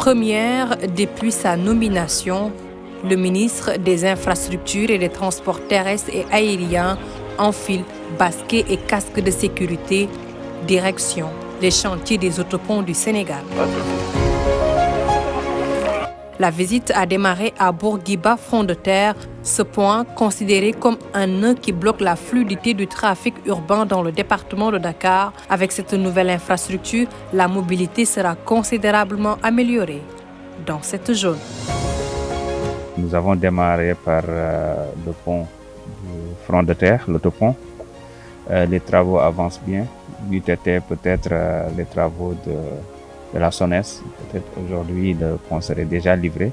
première depuis sa nomination, le ministre des Infrastructures et des Transports terrestres et aériens enfile basket et casque de sécurité, direction les chantiers des autoponts du Sénégal. La visite a démarré à Bourguiba, front de terre, ce point considéré comme un nœud qui bloque la fluidité du trafic urbain dans le département de Dakar. Avec cette nouvelle infrastructure, la mobilité sera considérablement améliorée dans cette zone. Nous avons démarré par le pont du front de terre, l'autopont. Les travaux avancent bien. Eût été peut-être les travaux de la SONES. Peut-être aujourd'hui le pont serait déjà livré,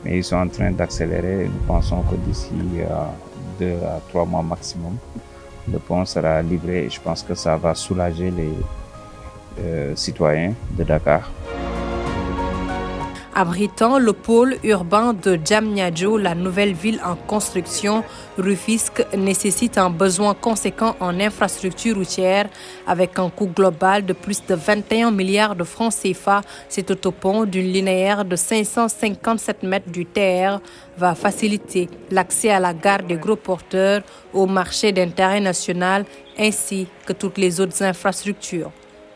mais ils sont en train d'accélérer. Nous pensons que d'ici 2 à 3 mois maximum, le pont sera livré et je pense que ça va soulager les citoyens de Dakar. Abritant le pôle urbain de Diamniadio, la nouvelle ville en construction, Rufisque nécessite un besoin conséquent en infrastructures routières. Avec un coût global de plus de 21 milliards de francs CFA, cet autopont d'une linéaire de 557 mètres du TR va faciliter l'accès à la gare des gros porteurs, au marché d'intérêt national ainsi que toutes les autres infrastructures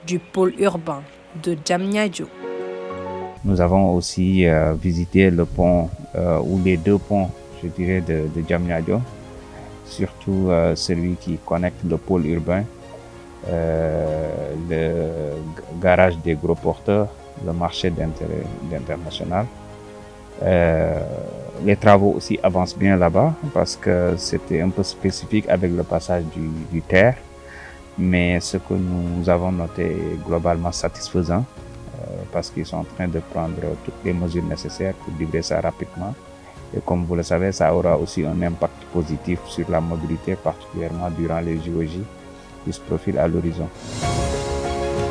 du pôle urbain de Diamniadio. Nous avons aussi visité le pont, ou les 2 ponts, je dirais, de Diamniadio, surtout celui qui connecte le pôle urbain, le garage des gros porteurs, le marché d'intérêt international. Les travaux aussi avancent bien là-bas parce que c'était un peu spécifique avec le passage du TER, mais ce que nous avons noté est globalement satisfaisant. Parce qu'ils sont en train de prendre toutes les mesures nécessaires pour livrer ça rapidement. Et comme vous le savez, ça aura aussi un impact positif sur la mobilité, particulièrement durant les JOJ qui se profilent à l'horizon.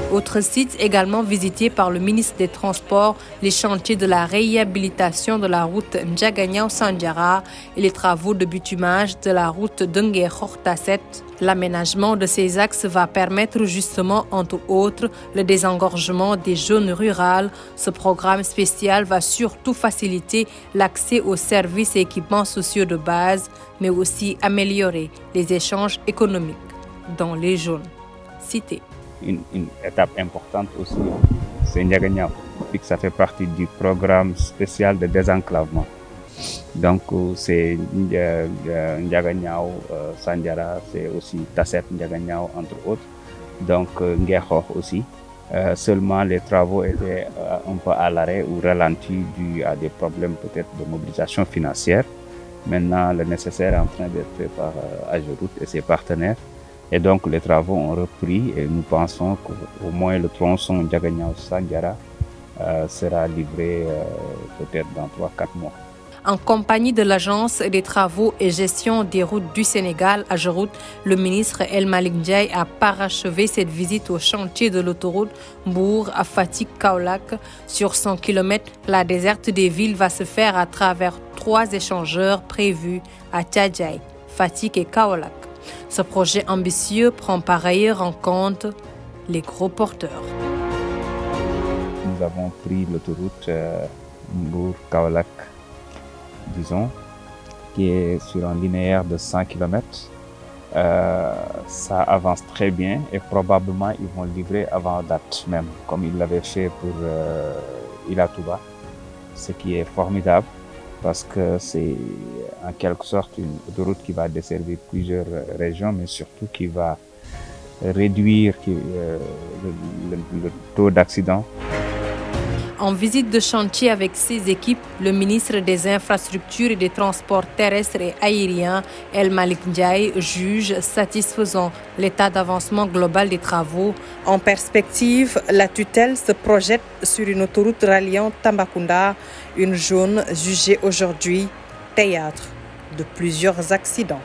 Autre site également visité par le ministre des Transports, les chantiers de la réhabilitation de la route Ndiaganiao-Sandiara et les travaux de bitumage de la route Dengue-Khortasset. L'aménagement de ces axes va permettre justement, entre autres, le désengorgement des zones rurales. Ce programme spécial va surtout faciliter l'accès aux services et équipements sociaux de base, mais aussi améliorer les échanges économiques dans les zones citées. Une étape importante aussi, c'est Ndiaganiao, puis que ça fait partie du programme spécial de désenclavement. Donc c'est Ndiaganiao, Sandiara, c'est aussi Tasset Ndiaganiao entre autres, donc Nguekho aussi. Seulement les travaux étaient un peu à l'arrêt ou ralentis dû à des problèmes peut-être de mobilisation financière. Maintenant le nécessaire est en train d'être fait par AGEROUTE et ses partenaires. Et donc les travaux ont repris et nous pensons qu'au moins le tronçon Ndiaganiao-Sandiara sera livré peut-être dans 3-4 mois. En compagnie de l'Agence des travaux et gestion des routes du Sénégal, AGEROUTE, le ministre El Malick Ndiaye a parachevé cette visite au chantier de l'autoroute Mbour à Fatick-Kaolack. Sur 100 km, la desserte des villes va se faire à travers 3 échangeurs prévus à Thiadiaye, Fatick et Kaolack. Ce projet ambitieux prend par ailleurs en compte les gros porteurs. Nous avons pris l'autoroute Mbour-Kaolack, disons, qui est sur un linéaire de 100 km. Ça avance très bien et probablement ils vont livrer avant date même, comme ils l'avaient fait pour Ila Touba, ce qui est formidable parce que c'est en quelque sorte une autoroute qui va desservir plusieurs régions, mais surtout qui va réduire le taux d'accident. En visite de chantier avec ses équipes, le ministre des Infrastructures et des Transports terrestres et aériens, El Malick Ndiaye, juge satisfaisant l'état d'avancement global des travaux. En perspective, la tutelle se projette sur une autoroute ralliant Tambacounda, une zone jugée aujourd'hui théâtre de plusieurs accidents.